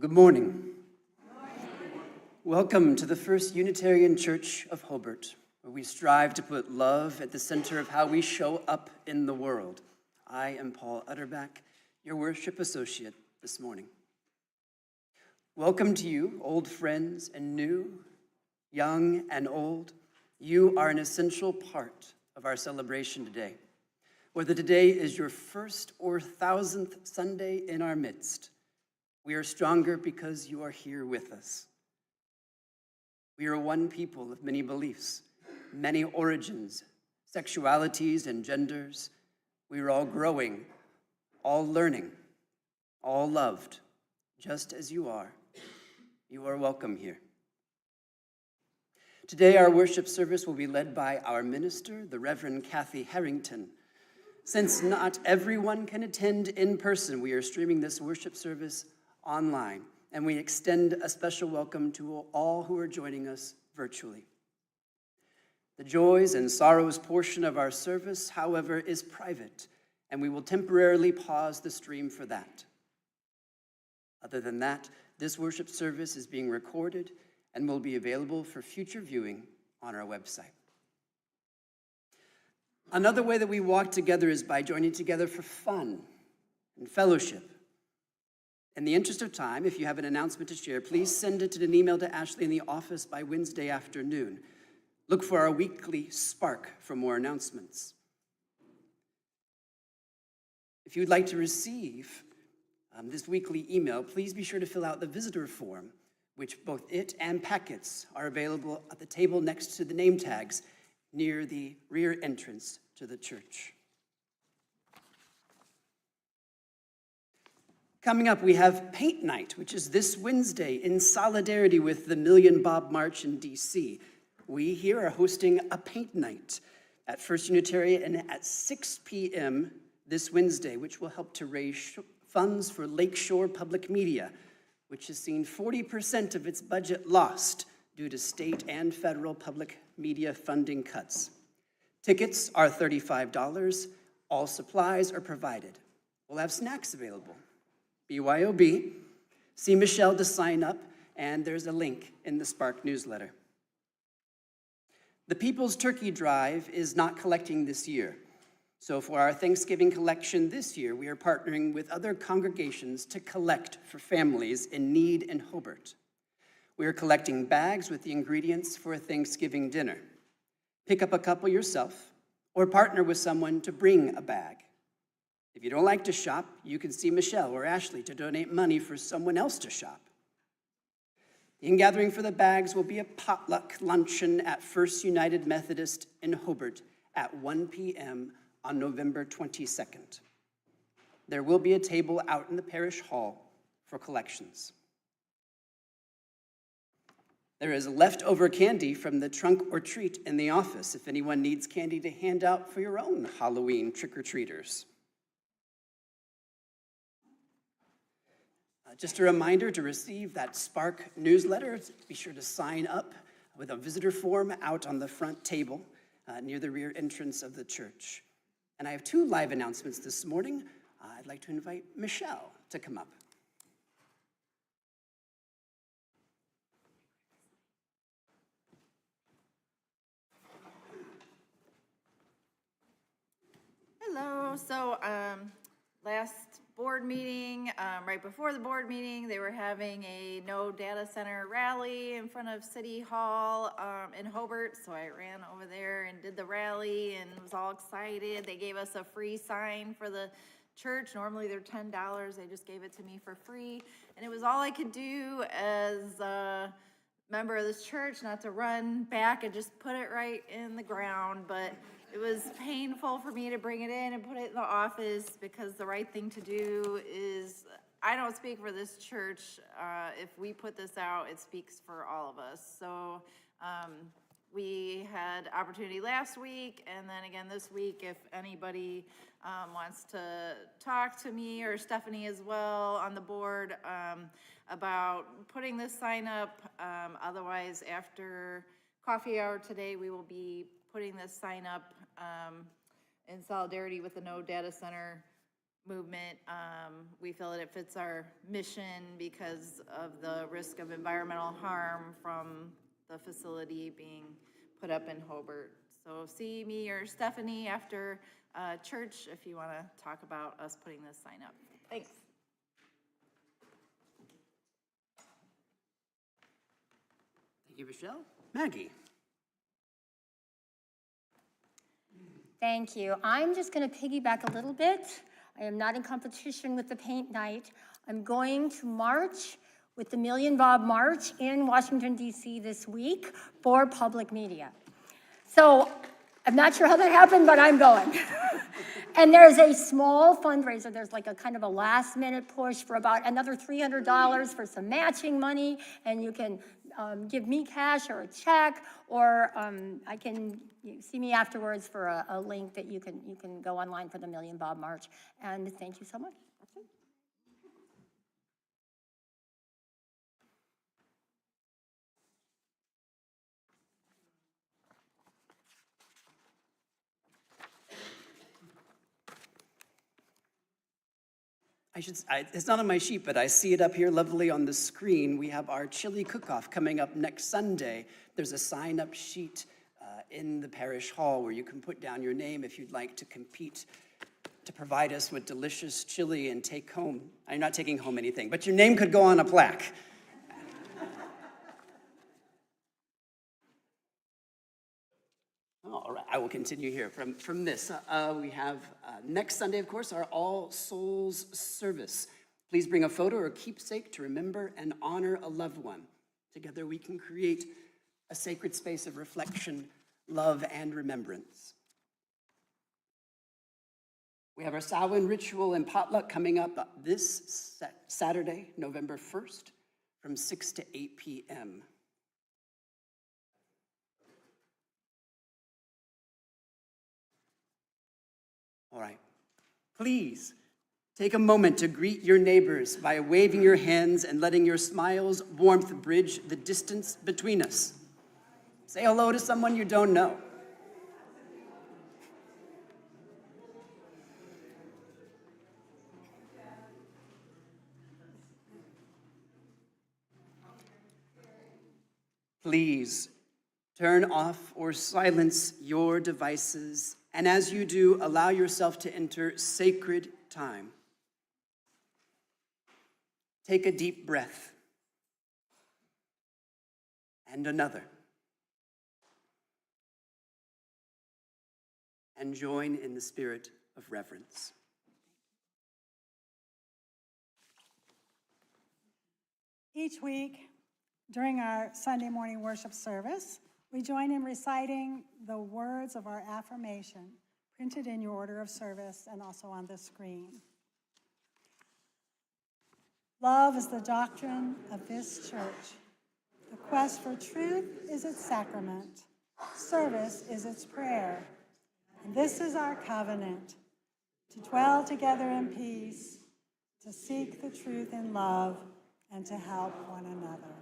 Good morning. Welcome to the First Unitarian Church of Hobart, where we strive to put love at the center of how we show up in the world. I am Paul Utterback, your worship associate this morning. Welcome to you, old friends and new, young and old. You are an essential part of our celebration today. Whether today is your first or 1,000th Sunday in our midst, we are stronger because you are here with us. We are one people of many beliefs, many origins, sexualities, and genders. We are all growing, all learning, all loved, just as you are. You are welcome here. Today, our worship service will be led by our minister, the Reverend Cathy Harrington. Since not everyone can attend in person, we are streaming this worship service online, and we extend a special welcome to all who are joining us virtually. The joys and sorrows portion of our service, however, is private, and we will temporarily pause the stream for that. Other than that, this worship service is being recorded and will be available for future viewing on our website. Another way that we walk together is by joining together for fun and fellowship. In the interest of time, if you have an announcement to share, please send it in an email to Ashley in the office by Wednesday afternoon. Look for our weekly Spark for more announcements. If you'd like to receive this weekly email, please be sure to fill out the visitor form, which both it and packets are available at the table next to the name tags near the rear entrance to the church. Coming up, we have Paint Night, which is this Wednesday in solidarity with the Million Bob March in DC. We here are hosting a paint night at First Unitarian at 6 p.m. this Wednesday, which will help to raise funds for Lakeshore Public Media, which has seen 40% of its budget lost due to state and federal public media funding cuts. Tickets are $35. All supplies are provided. We'll have snacks available. BYOB. See Michelle to sign up, and there's a link in the Spark newsletter. The People's Turkey Drive is not collecting this year. So for our Thanksgiving collection this year, we are partnering with other congregations to collect for families in need in Hobart. We are collecting bags with the ingredients for a Thanksgiving dinner. Pick up a couple yourself, or partner with someone to bring a bag. If you don't like to shop, you can see Michelle or Ashley to donate money for someone else to shop. The in-gathering for the bags will be a potluck luncheon at First United Methodist in Hobart at 1 p.m. on November 22nd. There will be a table out in the parish hall for collections. There is leftover candy from the trunk or treat in the office if anyone needs candy to hand out for your own Halloween trick-or-treaters. Just a reminder to receive that Spark newsletter. Be sure to sign up with a visitor form out on the front table near the rear entrance of the church. And I have two live announcements this morning. I'd like to invite Michelle to come up. Hello. So last board meeting, right before the board meeting, they were having a no data center rally in front of City Hall in Hobart. So I ran over there and did the rally and was all excited. They gave us a free sign for the church. Normally they're $10. They just gave it to me for free. And it was all I could do as a member of this church, not to run back and just put it right in the ground. But it was painful for me to bring it in and put it in the office, because the right thing to do is, I don't speak for this church. If we put this out, it speaks for all of us. So we had opportunity last week, and then again this week. If anybody wants to talk to me or Stephanie as well on the board about putting this sign up. Otherwise, after coffee hour today, we will be putting this sign up in solidarity with the No Data Center movement. We feel that it fits our mission because of the risk of environmental harm from the facility being put up in Hobart. So see me or Stephanie after church if you want to talk about us putting this sign up. Thanks. Thank you, Michelle. Maggie. Thank you. I'm just going to piggyback a little bit. I am not in competition with the paint night. I'm going to march with the Million Bob March in Washington, D.C. this week for public media. So I'm not sure how that happened, but I'm going. And there's a small fundraiser. There's like a kind of a last minute push for about another $300 for some matching money. And you can give me cash or a check, or I can see me afterwards for a link that you can go online for the Million Bob March. And thank you so much. That's it. It's not on my sheet, but I see it up here lovely on the screen. We have our chili cook-off coming up next Sunday. There's a sign-up sheet in the parish hall where you can put down your name if you'd like to compete to provide us with delicious chili and take home. I'm not taking home anything, but your name could go on a plaque. All right, I will continue here from this. We have next Sunday, of course, our All Souls service. Please bring a photo or keepsake to remember and honor a loved one. Together we can create a sacred space of reflection, love, and remembrance. We have our Samhain ritual and potluck coming up this Saturday, November 1st, from 6 to 8 p.m. All right, please take a moment to greet your neighbors by waving your hands and letting your smile's warmth bridge the distance between us. Say hello to someone you don't know. Please turn off or silence your devices, and as you do, allow yourself to enter sacred time. Take a deep breath, and another, and join in the spirit of reverence. Each week, during our Sunday morning worship service, we join in reciting the words of our affirmation, printed in your order of service and also on the screen. Love is the doctrine of this church. The quest for truth is its sacrament. Service is its prayer. And this is our covenant, to dwell together in peace, to seek the truth in love, and to help one another.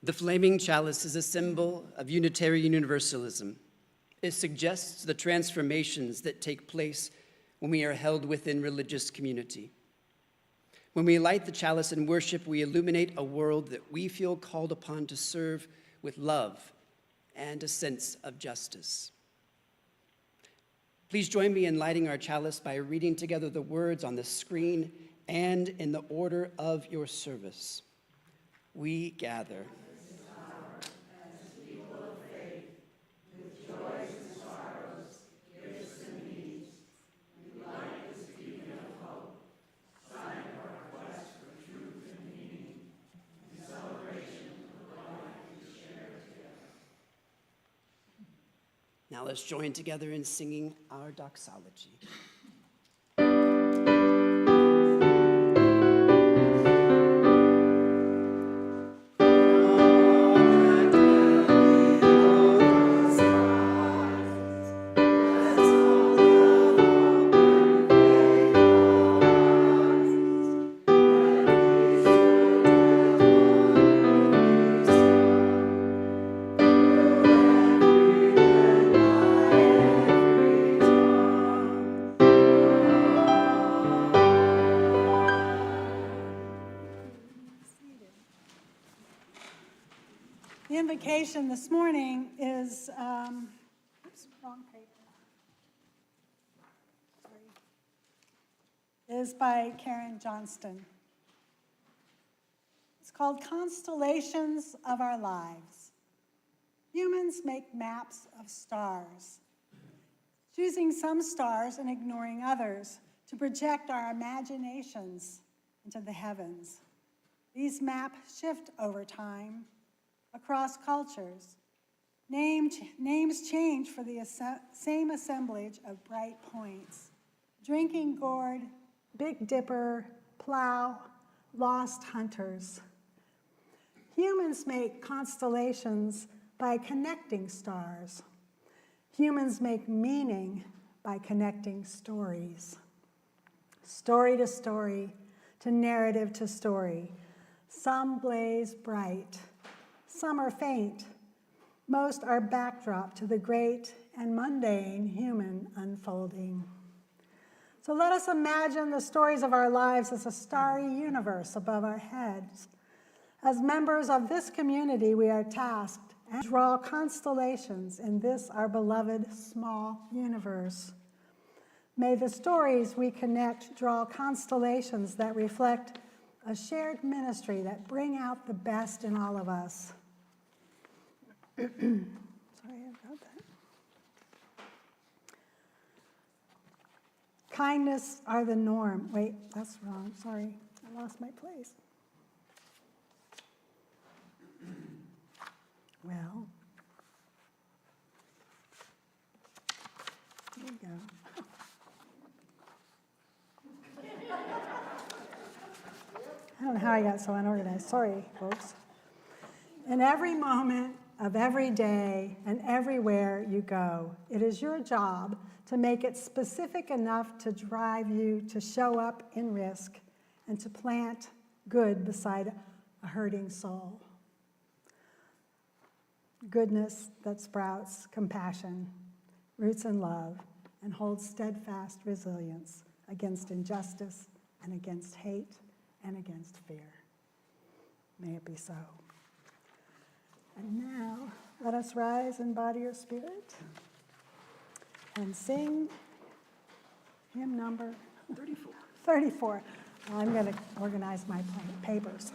The flaming chalice is a symbol of Unitarian Universalism. It suggests the transformations that take place when we are held within religious community. When we light the chalice in worship, we illuminate a world that we feel called upon to serve with love and a sense of justice. Please join me in lighting our chalice by reading together the words on the screen and in the order of your service. We gather. Now let's join together in singing our doxology. The invocation this morning is, oops, wrong paper. Sorry. Is by Karen Johnston. It's called Constellations of Our Lives. Humans make maps of stars, choosing some stars and ignoring others to project our imaginations into the heavens. These maps shift over time, across cultures. Names change for the same assemblage of bright points. Drinking gourd, Big Dipper, plow, lost hunters. Humans make constellations by connecting stars. Humans make meaning by connecting stories. Story to narrative to story. Some blaze bright. Some are faint. Most are backdrop to the great and mundane human unfolding. So let us imagine the stories of our lives as a starry universe above our heads. As members of this community, we are tasked to draw constellations in this, our beloved small universe. May the stories we connect draw constellations that reflect a shared ministry that bring out the best in all of us. Sorry about that. Kindness are the norm. Wait, that's wrong. Sorry, I lost my place. Well, here we go. I don't know how I got so unorganized. Sorry, folks. In every moment of every day and everywhere you go, it is your job to make it specific enough to drive you to show up in risk and to plant good beside a hurting soul. Goodness that sprouts compassion, roots in love, and holds steadfast resilience against injustice and against hate and against fear. May it be so. And now, let us rise in body or spirit and sing hymn number 34. 34. Well, I'm going to organize my papers.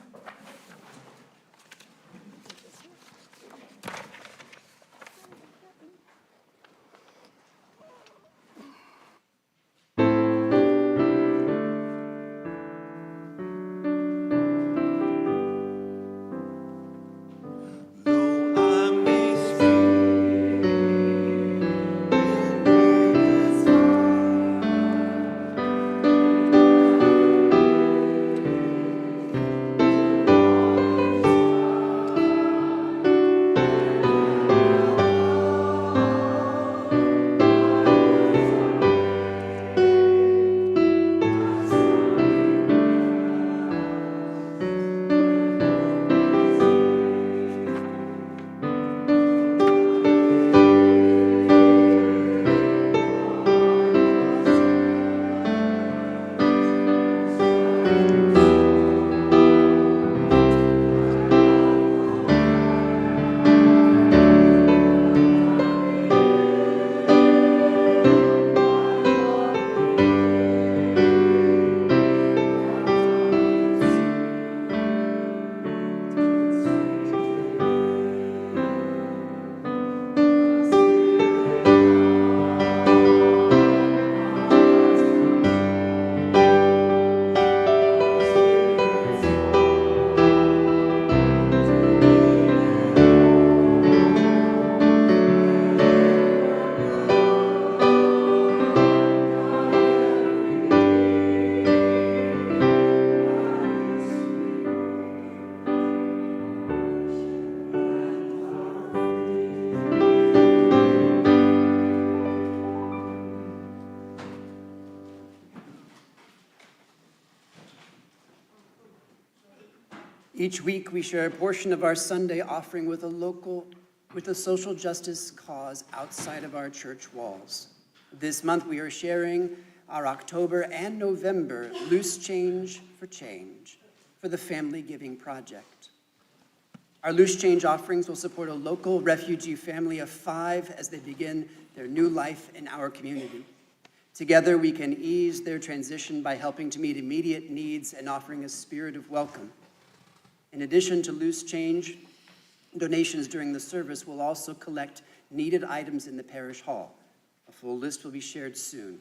Each week, we share a portion of our Sunday offering with a social justice cause outside of our church walls. This month, we are sharing our October and November Loose Change for Change for the Family Giving Project. Our Loose Change offerings will support a local refugee family of 5 as they begin their new life in our community. Together, we can ease their transition by helping to meet immediate needs and offering a spirit of welcome. In addition to Loose Change, donations during the service will also collect needed items in the parish hall. A full list will be shared soon.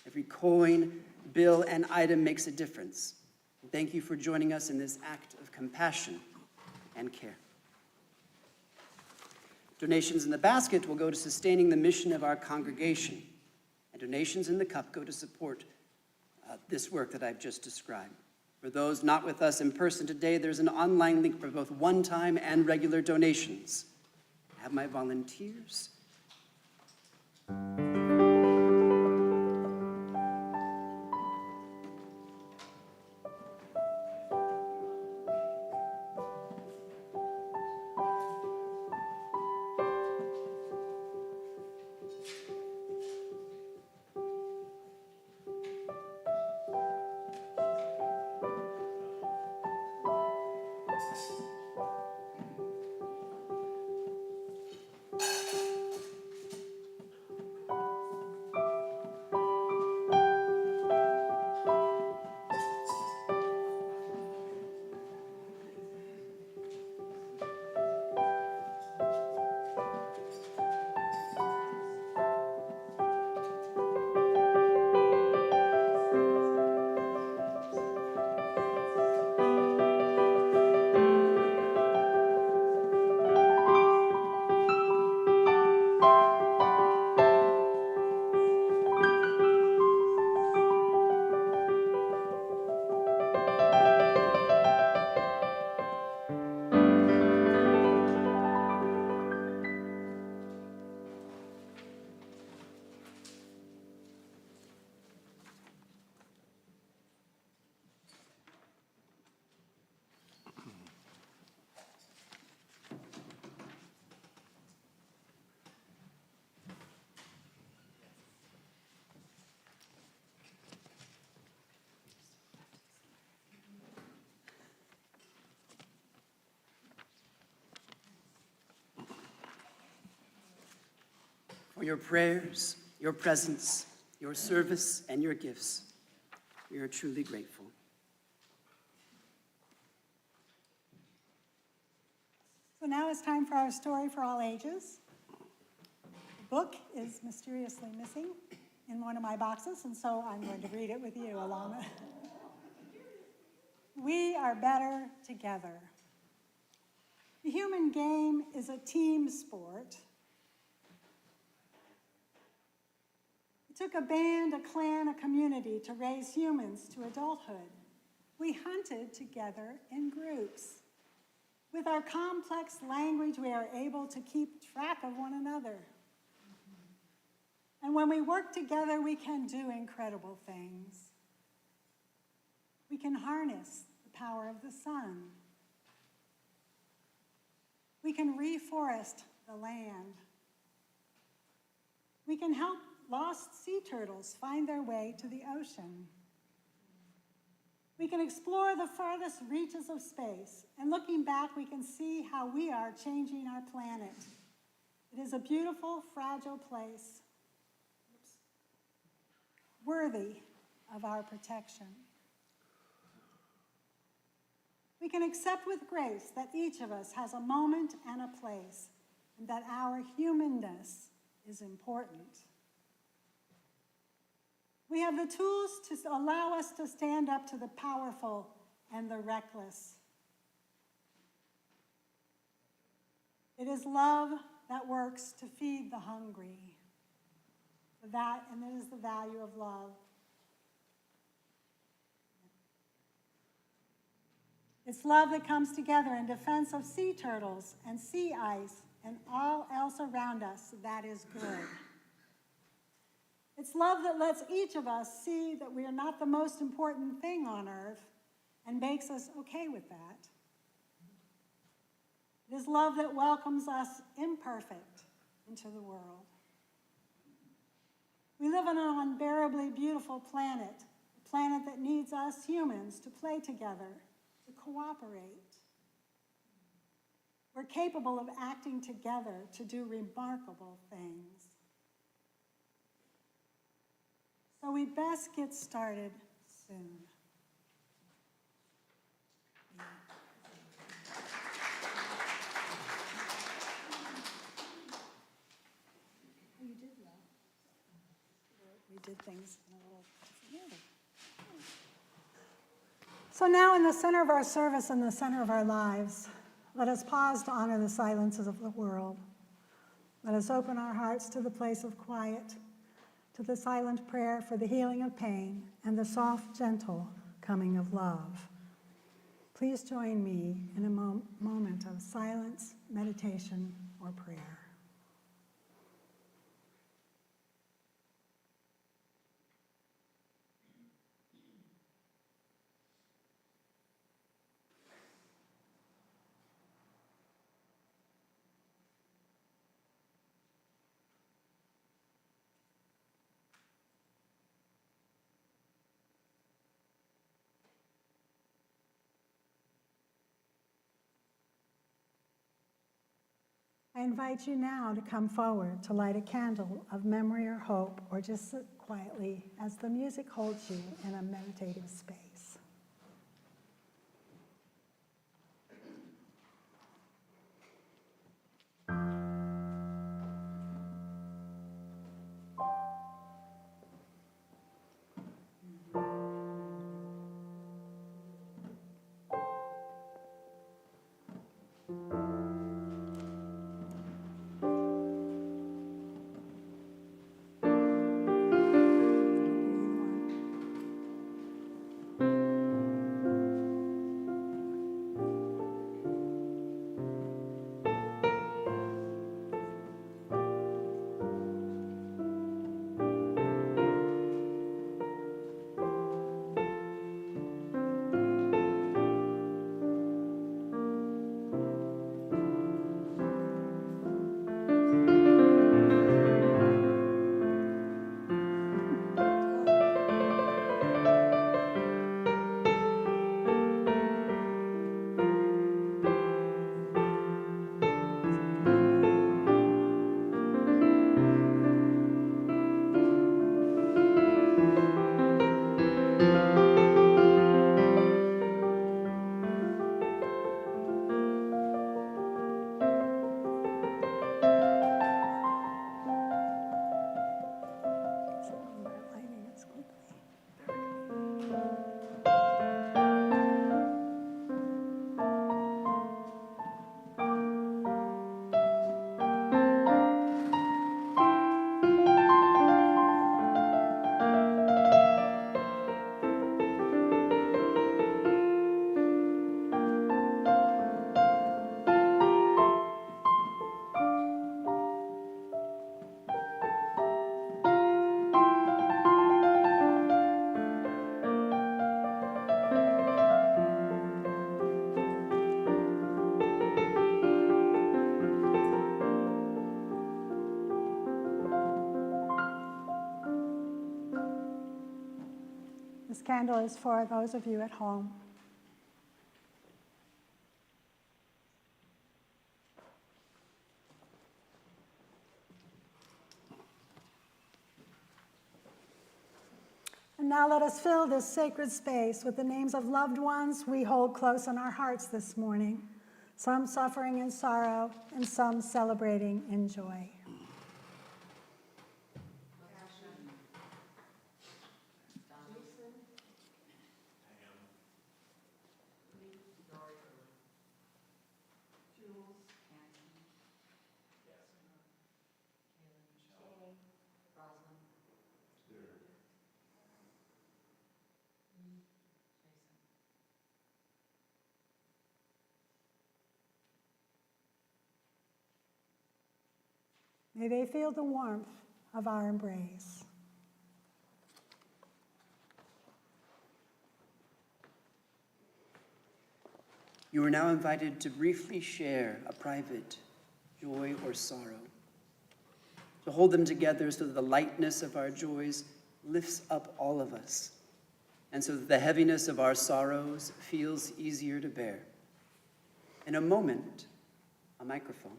Every coin, bill, and item makes a difference. Thank you for joining us in this act of compassion and care. Donations in the basket will go to sustaining the mission of our congregation, and donations in the cup go to support this work that I've just described. For those not with us in person today, there's an online link for both one-time and regular donations. I have my volunteers. For your prayers, your presence, your service, and your gifts, we are truly grateful. So now it's time for our story for all ages. The book is mysteriously missing in one of my boxes, and so I'm going to read it with you along with. We are better together. The human game is a team sport. It took a band, a clan, a community to raise humans to adulthood. We hunted together in groups. With our complex language, we are able to keep track of one another. And when we work together, we can do incredible things. We can harness the power of the sun. We can reforest the land. We can help lost sea turtles find their way to the ocean. We can explore the farthest reaches of space, and looking back, we can see how we are changing our planet. It is a beautiful, fragile place, worthy of our protection. We can accept with grace that each of us has a moment and a place, and that our humanness is important. We have the tools to allow us to stand up to the powerful and the reckless. It is love that works to feed the hungry. And it is the value of love. It's love that comes together in defense of sea turtles and sea ice and all else around us that is good. It's love that lets each of us see that we are not the most important thing on earth and makes us okay with that. It is love that welcomes us imperfect into the world. We live on an unbearably beautiful planet, a planet that needs us humans to play together, to cooperate. We're capable of acting together to do remarkable things. So we best get started soon. You did well. We did things in a little different order. So now in the center of our service and the center of our lives, let us pause to honor the silences of the world. Let us open our hearts to the place of quiet, to the silent prayer for the healing of pain and the soft, gentle coming of love. Please join me in a moment of silence, meditation, or prayer. I invite you now to come forward to light a candle of memory or hope, or just sit quietly as the music holds you in a meditative space. This candle is for those of you at home. And now let us fill this sacred space with the names of loved ones we hold close in our hearts this morning, some suffering in sorrow and some celebrating in joy. May they feel the warmth of our embrace. You are now invited to briefly share a private joy or sorrow, to hold them together so that the lightness of our joys lifts up all of us, and so that the heaviness of our sorrows feels easier to bear. In a moment, a microphone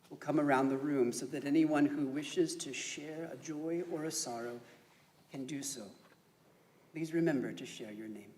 will come around the room so that anyone who wishes to share a joy or a sorrow can do so. Please remember to share your name.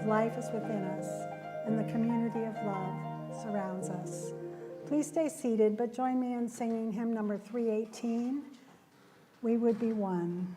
life is within us, and the community of love surrounds us. Please stay seated, but join me in singing hymn number 318, We Would Be One.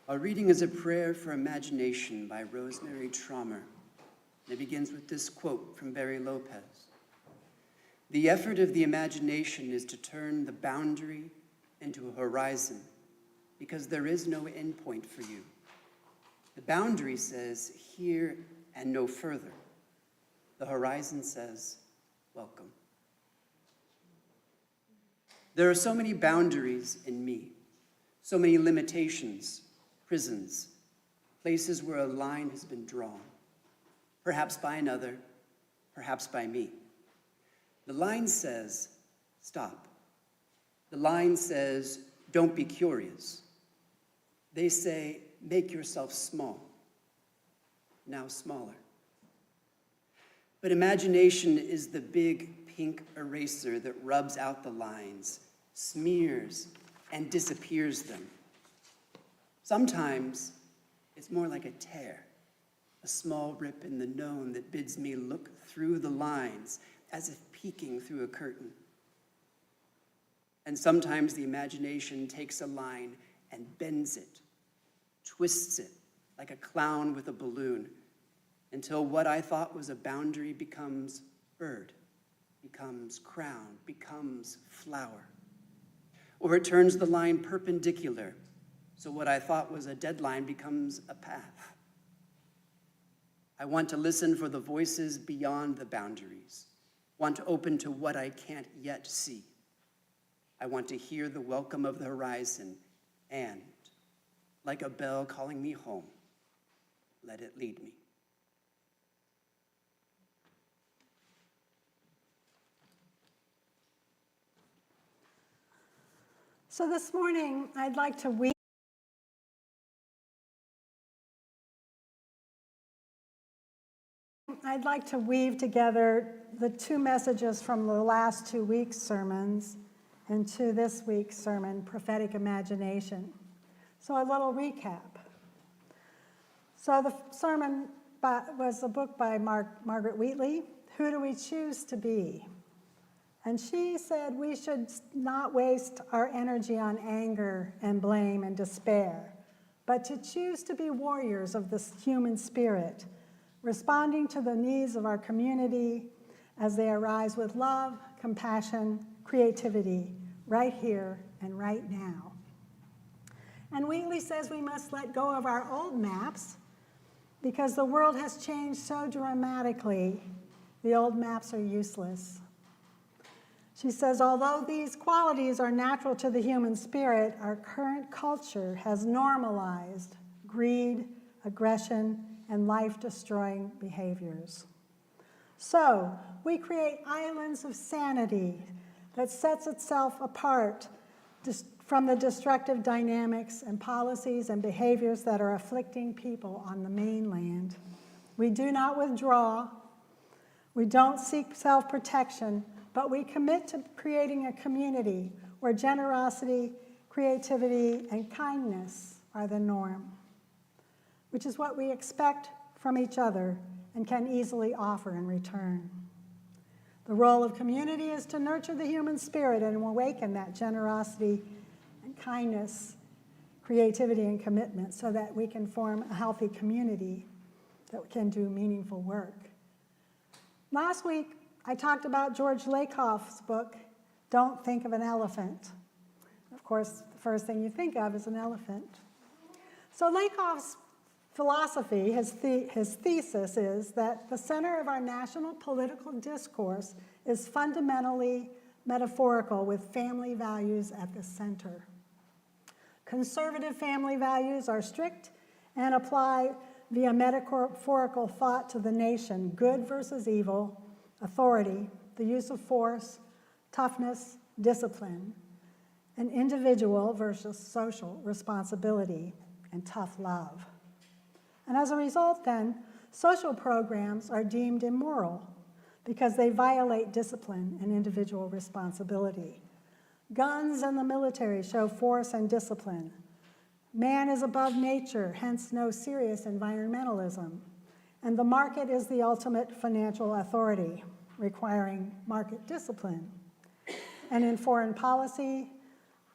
Our reading is a prayer for imagination by Rosemary Traumer. It begins with this quote from Barry Lopez. The effort of the imagination is to turn the boundary into a horizon because there is no endpoint for you. The boundary says here and no further. The horizon says welcome. There are so many boundaries in me, so many limitations, prisons, places where a line has been drawn, perhaps by another, perhaps by me. The line says, stop. The line says, don't be curious. They say, make yourself small, now smaller. But imagination is the big pink eraser that rubs out the lines, smears, and disappears them. Sometimes it's more like a tear, a small rip in the known that bids me look through the lines as if peeking through a curtain. And sometimes the imagination takes a line and bends it, twists it like a clown with a balloon, until what I thought was a boundary becomes bird, becomes crown, becomes flower. Or it turns the line perpendicular, so what I thought was a deadline becomes a path. I want to listen for the voices beyond the boundaries, want to open to what I can't yet see. I want to hear the welcome of the horizon and, like a bell calling me home, let it lead me. So this morning, I'd like to weave together the two messages from the last 2 weeks' sermons into this week's sermon, Prophetic Imagination. So a little recap. So the sermon was a book by Margaret Wheatley, Who Do We Choose to Be? And she said we should not waste our energy on anger and blame and despair, but to choose to be warriors of the human spirit, responding to the needs of our community as they arise with love, compassion, creativity, right here and right now. And Wheatley says we must let go of our old maps because the world has changed so dramatically, the old maps are useless. She says, although these qualities are natural to the human spirit, our current culture has normalized greed, aggression, and life-destroying behaviors. So, we create islands of sanity that sets itself apart from the destructive dynamics and policies and behaviors that are afflicting people on the mainland. We do not withdraw. We don't seek self-protection, but we commit to creating a community where generosity, creativity, and kindness are the norm, which is what we expect from each other and can easily offer in return. The role of community is to nurture the human spirit and awaken that generosity and kindness, creativity, and commitment so that we can form a healthy community that can do meaningful work. Last week, I talked about George Lakoff's book, Don't Think of an Elephant. Of course, the first thing you think of is an elephant. So Lakoff's philosophy, his thesis is that the center of our national political discourse is fundamentally metaphorical with family values at the center. Conservative family values are strict and apply via metaphorical thought to the nation, good versus evil, authority, the use of force, toughness, discipline, and individual versus social responsibility and tough love. And as a result, then, social programs are deemed immoral because they violate discipline and individual responsibility. Guns and the military show force and discipline. Man is above nature, hence no serious environmentalism. And the market is the ultimate financial authority, requiring market discipline. And in foreign policy,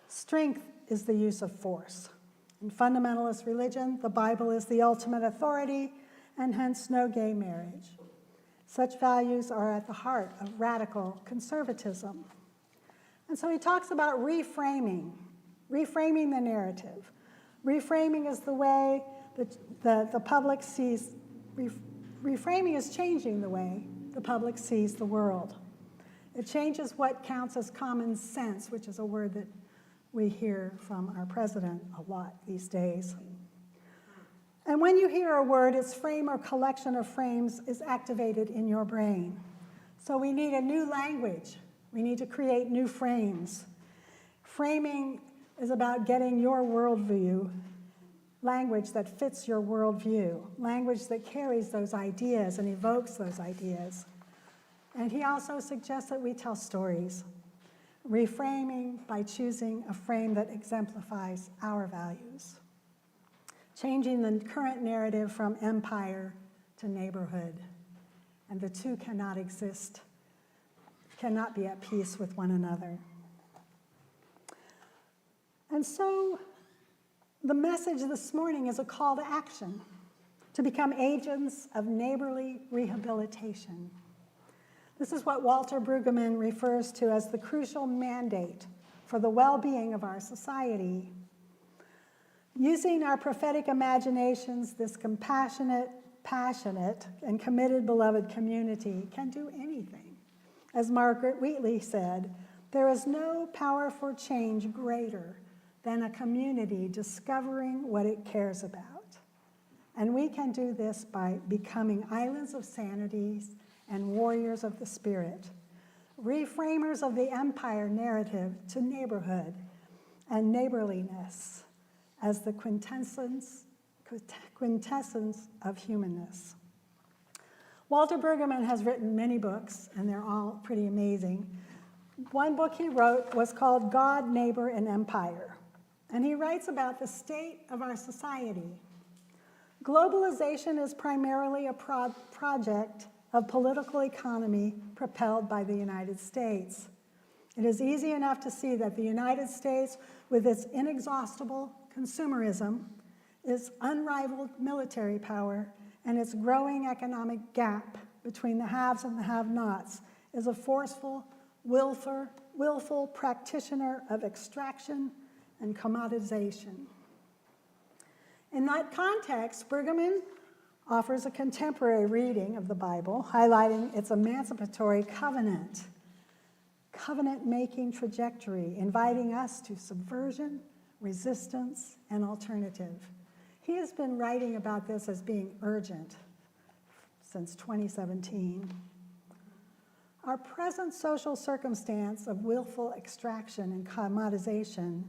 strength is the use of force. In fundamentalist religion, the Bible is the ultimate authority, and hence no gay marriage. Such values are at the heart of radical conservatism. And so he talks about reframing the narrative. Reframing is the way that the public sees, reframing is changing the way the public sees the world. It changes what counts as common sense, which is a word that we hear from our president a lot these days. And when you hear a word, its frame or collection of frames is activated in your brain. So we need a new language. We need to create new frames. Framing is about getting your worldview, language that fits your worldview, language that carries those ideas and evokes those ideas. And he also suggests that we tell stories, reframing by choosing a frame that exemplifies our values, changing the current narrative from empire to neighborhood. And the two cannot exist, cannot be at peace with one another. And so the message this morning is a call to action, to become agents of neighborly rehabilitation. This is what Walter Brueggemann refers to as the crucial mandate for the well-being of our society. Using our prophetic imaginations, this compassionate, passionate, and committed beloved community can do anything. As Margaret Wheatley said, there is no power for change greater than a community discovering what it cares about. And we can do this by becoming islands of sanities and warriors of the spirit, reframers of the empire narrative to neighborhood and neighborliness as the quintessence of humanness. Walter Brueggemann has written many books, and they're all pretty amazing. One book he wrote was called God, Neighbor, and Empire, and he writes about the state of our society. Globalization is primarily a project of political economy propelled by the United States. It is easy enough to see that the United States, with its inexhaustible consumerism, its unrivaled military power, and its growing economic gap between the haves and the have-nots is a forceful, willful practitioner of extraction and commodization. In that context, Brueggemann offers a contemporary reading of the Bible, highlighting its emancipatory covenant-making trajectory, inviting us to subversion, resistance, and alternative. He has been writing about this as being urgent since 2017. Our present social circumstance of willful extraction and commodization,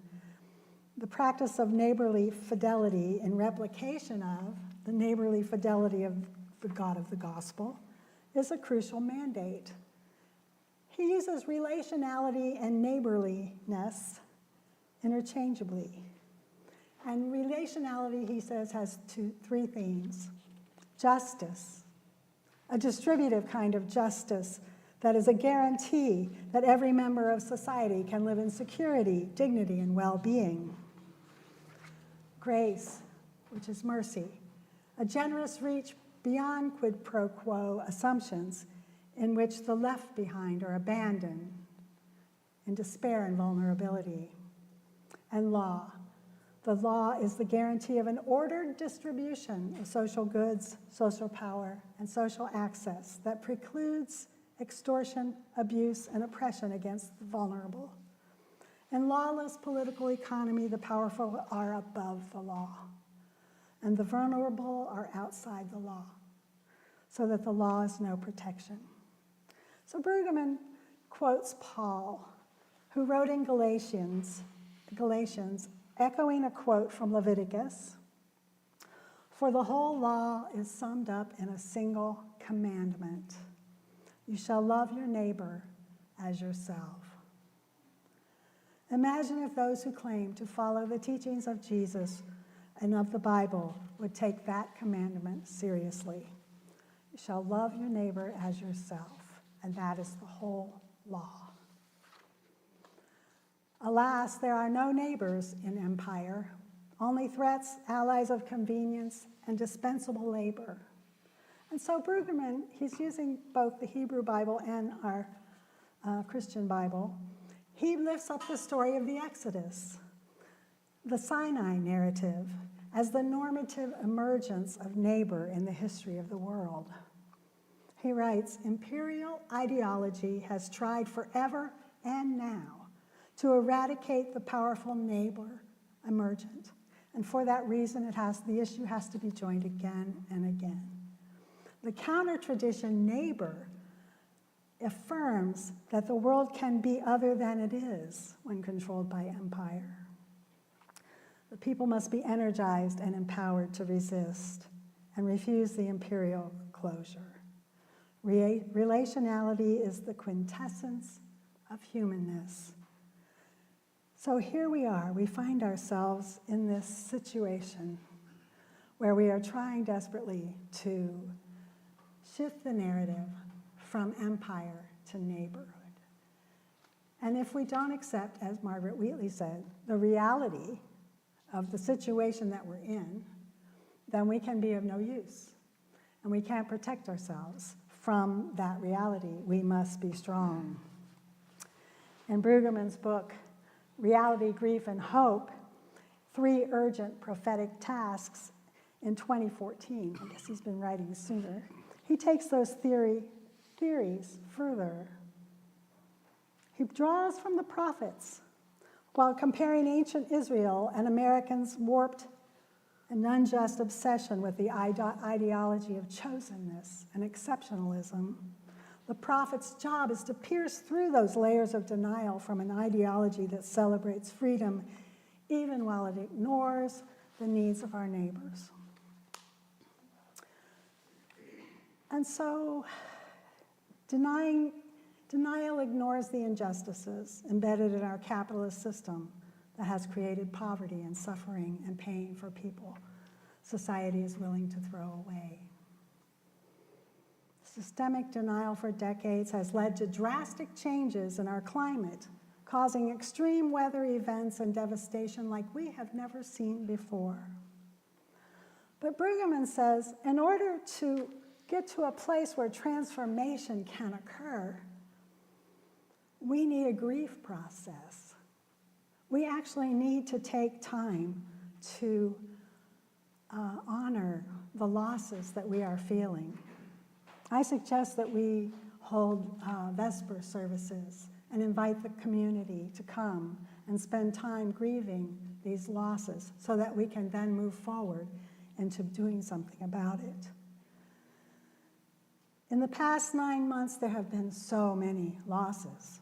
the practice of neighborly fidelity in replication of the neighborly fidelity of the God of the gospel, is a crucial mandate. He uses relationality and neighborliness interchangeably. And relationality, he says, has three themes. Justice, a distributive kind of justice that is a guarantee that every member of society can live in security, dignity, and well-being. Grace, which is mercy, a generous reach beyond quid pro quo assumptions in which the left behind are abandoned in despair and vulnerability. And law. The law is the guarantee of an ordered distribution of social goods, social power, and social access that precludes extortion, abuse, and oppression against the vulnerable. In lawless political economy, the powerful are above the law, and the vulnerable are outside the law, so that the law is no protection. So Brueggemann quotes Paul, who wrote in Galatians, echoing a quote from Leviticus, "For the whole law is summed up in a single commandment. You shall love your neighbor as yourself." Imagine if those who claim to follow the teachings of Jesus and of the Bible would take that commandment seriously. You shall love your neighbor as yourself, and that is the whole law. Alas, there are no neighbors in empire, only threats, allies of convenience, and dispensable labor. And so Brueggemann, he's using both the Hebrew Bible and our Christian Bible. He lifts up the story of the Exodus, the Sinai narrative, as the normative emergence of neighbor in the history of the world. He writes, "Imperial ideology has tried forever and now to eradicate the powerful neighbor emergent. And for that reason, the issue has to be joined again and again. The counter-tradition neighbor affirms that the world can be other than it is when controlled by empire. The people must be energized and empowered to resist and refuse the imperial closure. Relationality is the quintessence of humanness." So here we are, we find ourselves in this situation where we are trying desperately to shift the narrative from empire to neighborhood. And if we don't accept, as Margaret Wheatley said, the reality of the situation that we're in, then we can be of no use. And we can't protect ourselves from that reality. We must be strong. In Brueggemann's book, Reality, Grief, and Hope, 3 Urgent Prophetic Tasks in 2014. I guess he's been writing sooner. He takes those theories further. He draws from the prophets while comparing ancient Israel and Americans' warped and unjust obsession with the ideology of chosenness and exceptionalism. The prophet's job is to pierce through those layers of denial from an ideology that celebrates freedom, even while it ignores the needs of our neighbors. And so, denial ignores the injustices embedded in our capitalist system that has created poverty and suffering and pain for people society is willing to throw away. Systemic denial for decades has led to drastic changes in our climate, causing extreme weather events and devastation like we have never seen before. But Brueggemann says, in order to get to a place where transformation can occur, we need a grief process. We actually need to take time to honor the losses that we are feeling. I suggest that we hold Vesper services and invite the community to come and spend time grieving these losses so that we can then move forward into doing something about it. In the past 9 months, there have been so many losses.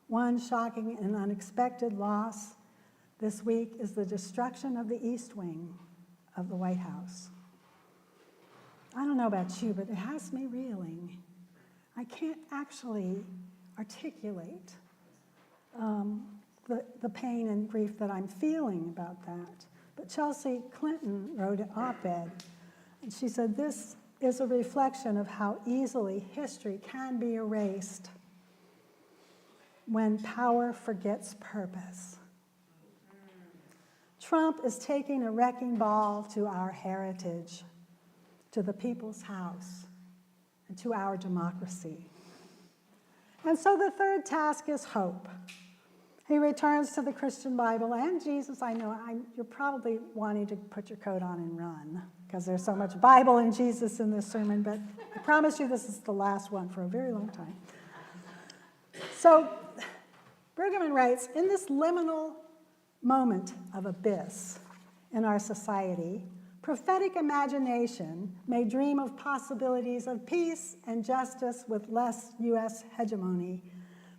One shocking and unexpected loss this week is the destruction of the East Wing of the White House. I don't know about you, but it has me reeling. I can't actually articulate the pain and grief that I'm feeling about that. But Chelsea Clinton wrote an op-ed, and she said, "This is a reflection of how easily history can be erased when power forgets purpose." Trump is taking a wrecking ball to our heritage, to the people's house, and to our democracy. And so the third task is hope. He returns to the Christian Bible and Jesus. I know you're probably wanting to put your coat on and run because there's so much Bible and Jesus in this sermon, but I promise you this is the last one for a very long time. So Brueggemann writes, in this liminal moment of abyss in our society, prophetic imagination may dream of possibilities of peace and justice with less U.S. hegemony.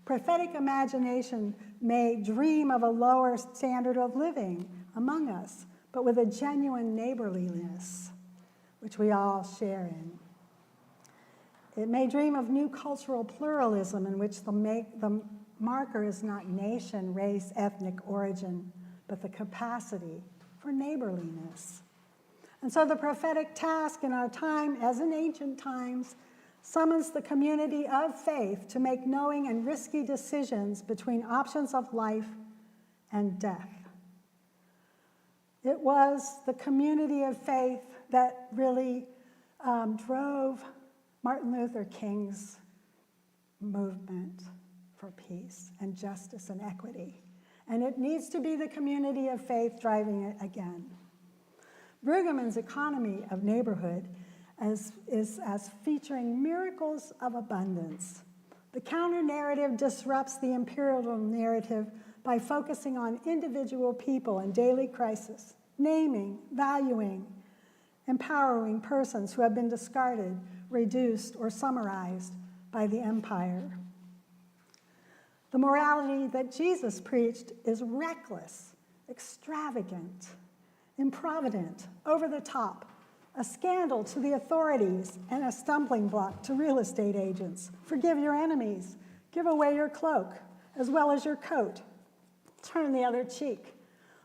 Prophetic imagination may dream of a lower standard of living among us, but with a genuine neighborliness, which we all share in. It may dream of new cultural pluralism in which the marker is not nation, race, ethnic origin, but the capacity for neighborliness. And so the prophetic task in our time, as in ancient times, summons the community of faith to make knowing and risky decisions between options of life and death. It was the community of faith that really drove Martin Luther King's movement for peace and justice and equity. And it needs to be the community of faith driving it again. Brueggemann's economy of neighborhood is as featuring miracles of abundance. The counter-narrative disrupts the imperial narrative by focusing on individual people in daily crisis, naming, valuing, empowering persons who have been discarded, reduced, or summarized by the empire. The morality that Jesus preached is reckless, extravagant, improvident, over the top, a scandal to the authorities and a stumbling block to real estate agents. Forgive your enemies, give away your cloak as well as your coat, turn the other cheek,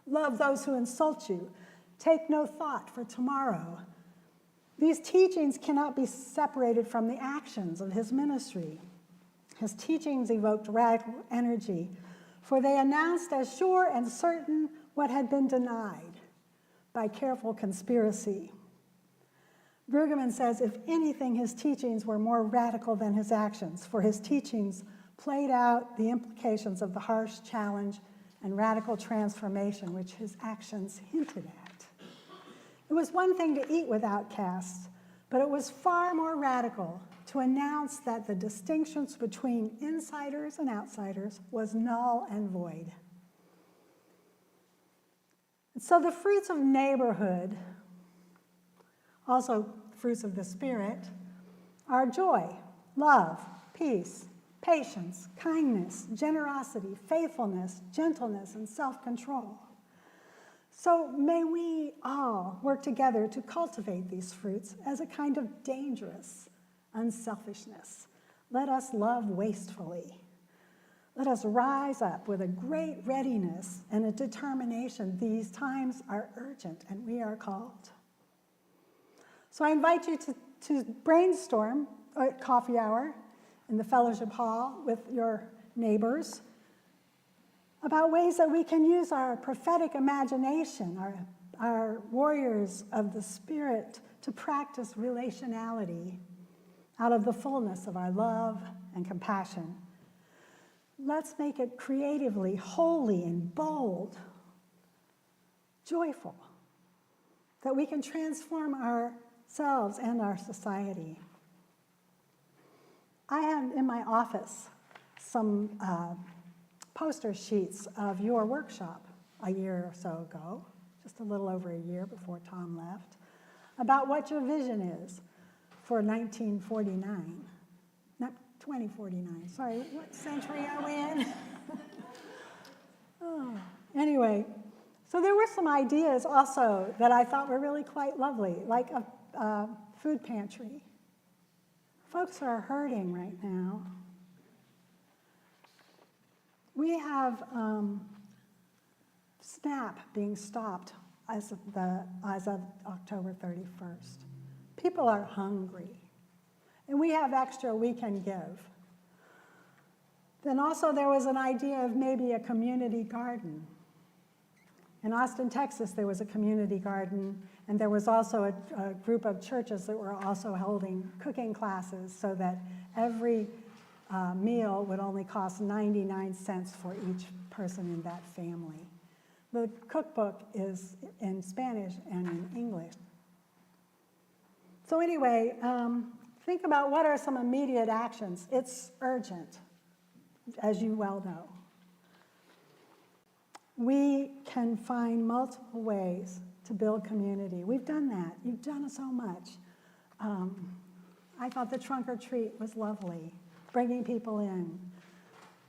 love those who insult you, take no thought for tomorrow. These teachings cannot be separated from the actions of his ministry. His teachings evoked radical energy, for they announced as sure and certain what had been denied by careful conspiracy. Brueggemann says, if anything, his teachings were more radical than his actions, for his teachings played out the implications of the harsh challenge and radical transformation which his actions hinted at. It was one thing to eat with outcasts, but it was far more radical to announce that the distinctions between insiders and outsiders was null and void. And so the fruits of neighborhood, also fruits of the Spirit, are joy, love, peace, patience, kindness, generosity, faithfulness, gentleness, and self-control. So may we all work together to cultivate these fruits as a kind of dangerous unselfishness. Let us love wastefully. Let us rise up with a great readiness and a determination. These times are urgent and we are called. So I invite you to brainstorm at coffee hour in the fellowship hall with your neighbors about ways that we can use our prophetic imagination, our are warriors of the Spirit to practice relationality out of the fullness of our love and compassion. Let's make it creatively holy and bold, joyful, that we can transform ourselves and our society. I have in my office some poster sheets of your workshop a year or so ago, just a little over a year before Tom left, about what your vision is for 1949. Not 2049, sorry, what century are we in? Oh, anyway, so there were some ideas also that I thought were really quite lovely, like a food pantry. Folks are hurting right now. We have SNAP being stopped as of October 31st. People are hungry, and we have extra we can give. Then also there was an idea of maybe a community garden. In Austin, Texas, there was a community garden, and there was also a group of churches that were also holding cooking classes so that every meal would only cost 99 cents for each person in that family. The cookbook is in Spanish and in English. So anyway, think about what are some immediate actions. It's urgent, as you well know. We can find multiple ways to build community. We've done that. You've done so much. I thought the trunk or treat was lovely, bringing people in,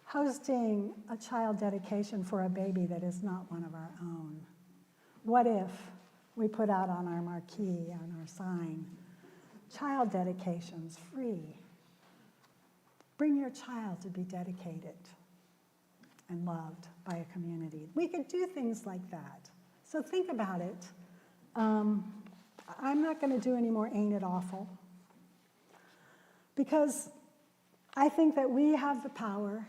hosting a child dedication for a baby that is not one of our own. What if we put out on our marquee, on our sign, child dedications free? Bring your child to be dedicated and loved by a community. We could do things like that. So think about it. I'm not going to do any more Ain't It Awful, because I think that we have the power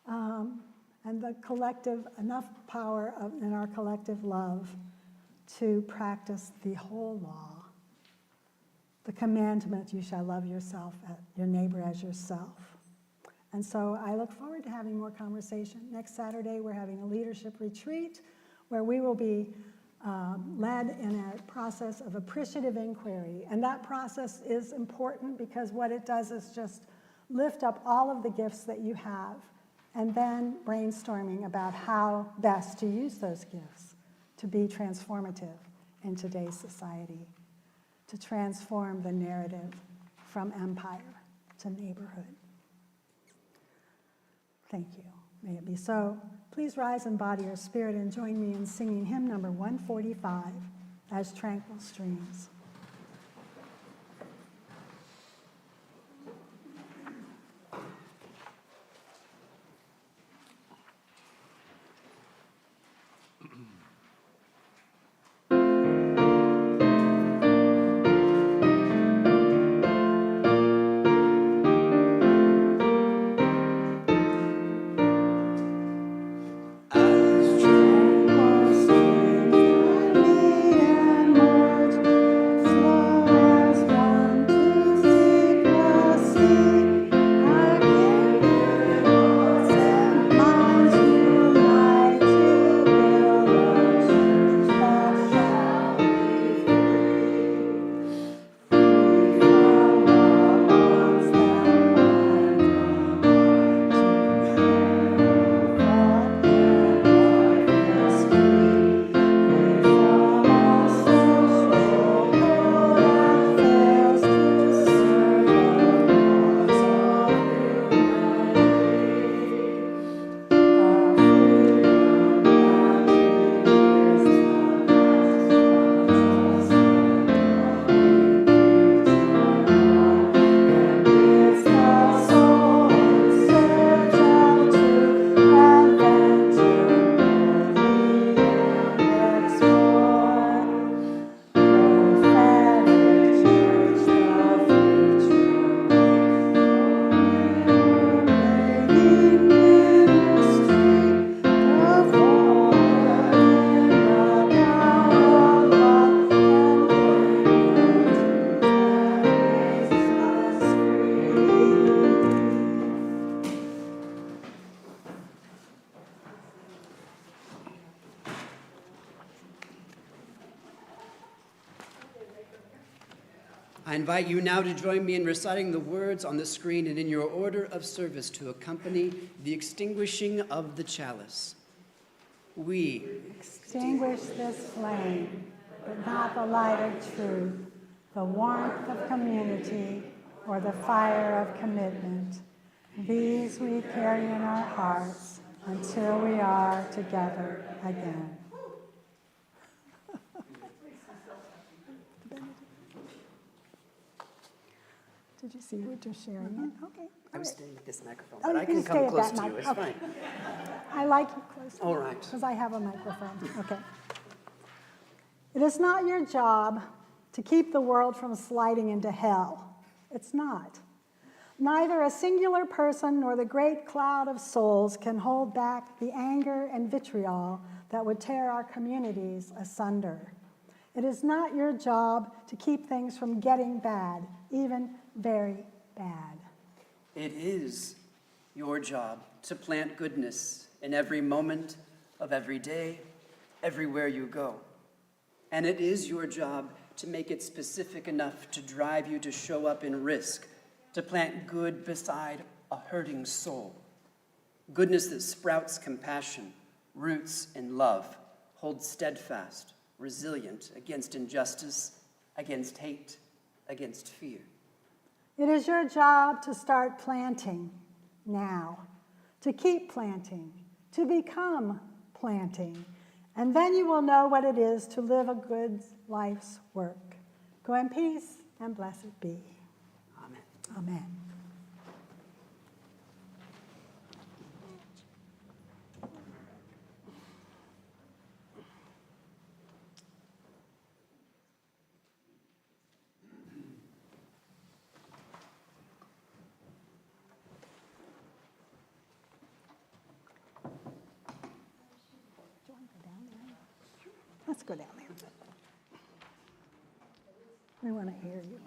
and the collective, enough power in our collective love to practice the whole law. The commandment, you shall love yourself, your neighbor as yourself. And so I look forward to having more conversation. Next Saturday, we're having a leadership retreat where we will be led in a process of appreciative inquiry. And that process is important because what it does is just lift up all of the gifts that you have and then brainstorming about how best to use those gifts to be transformative in today's society, to transform the narrative from empire to neighborhood. Thank you. May it be so. Please rise in body or spirit and join me in singing hymn number 145, As Tranquil Streams. I invite you now to join me in reciting the words on the screen and in your order of service to accompany the extinguishing of the chalice. We Extinguish this flame, but not the light of truth, the warmth of community, or the fire of commitment. These we carry in our hearts until we are together again. Did you see what you're sharing? Okay. I was staying with this microphone, Oh, but you I can can stay come at close that to you. mic. It's Okay. fine. I like you close to All me, right. because I have a microphone. Okay. It is not your job to keep the world from sliding into hell. It's not. Neither a singular person nor the great cloud of souls can hold back the anger and vitriol that would tear our communities asunder. It is not your job to keep things from getting bad, even very bad. It is your job to plant goodness in every moment of every day, everywhere you go. And it is your job to make it specific enough to drive you to show up in risk, to plant good beside a hurting soul. Goodness that sprouts compassion, roots in love, holds steadfast, resilient against injustice, against hate, against fear. It is your job to start planting now, to keep planting, to become planting, and then you will know what it is to live a good life's work. Go in peace, and blessed be. Amen. Amen. Let's go down there. We want to hear you.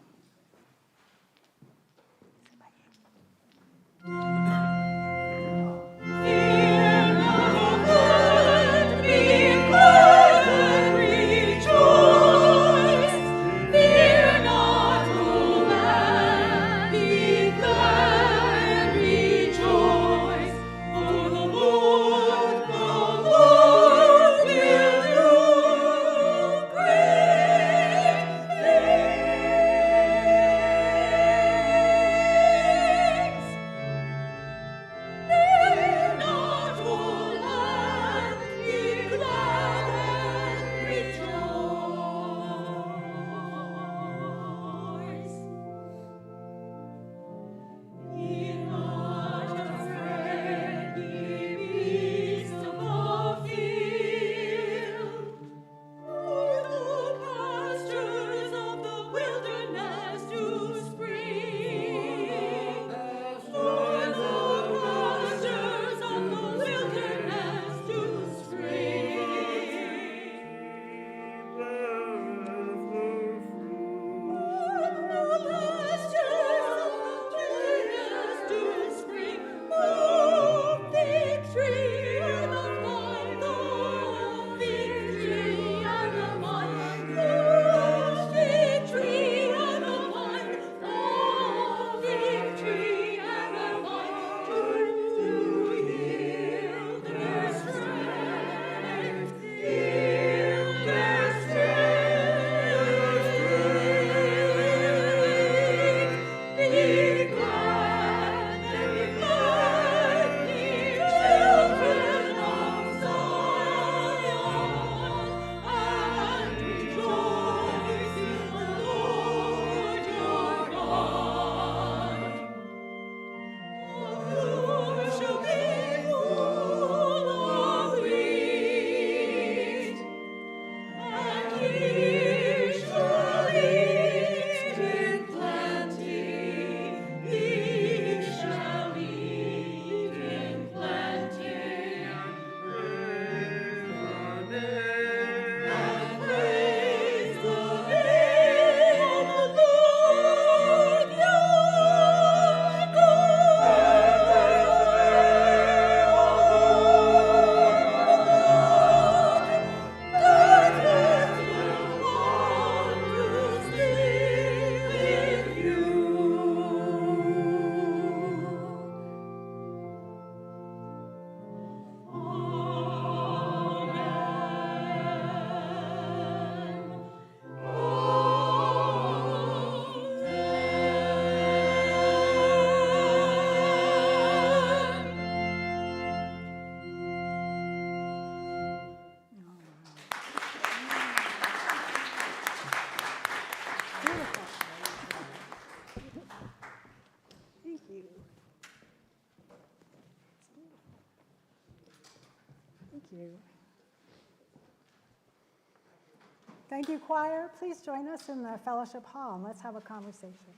Thank you, choir. Please join us in the fellowship hall and let's have a conversation.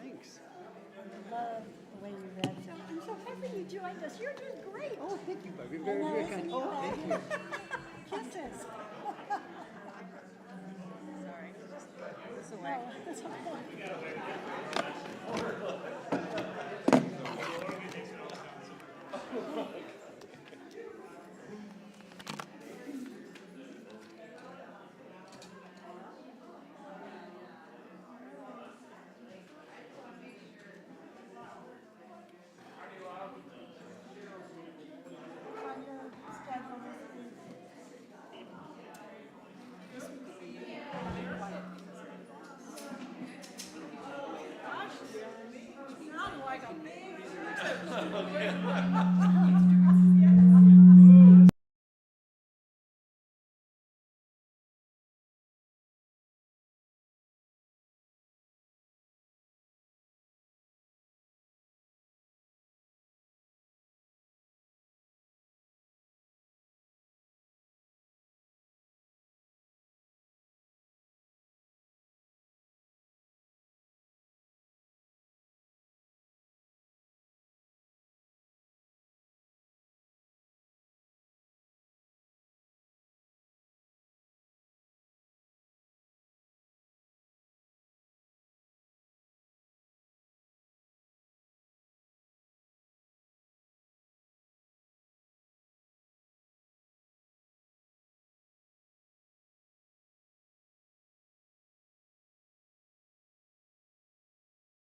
Thanks. Love the way you read them. I'm so happy you joined us. You're doing great. Oh, thank you, Bobby. I Very, know, very isn't kind. he Oh, thank you. Kisses. Sorry, just this No, away. it's okay.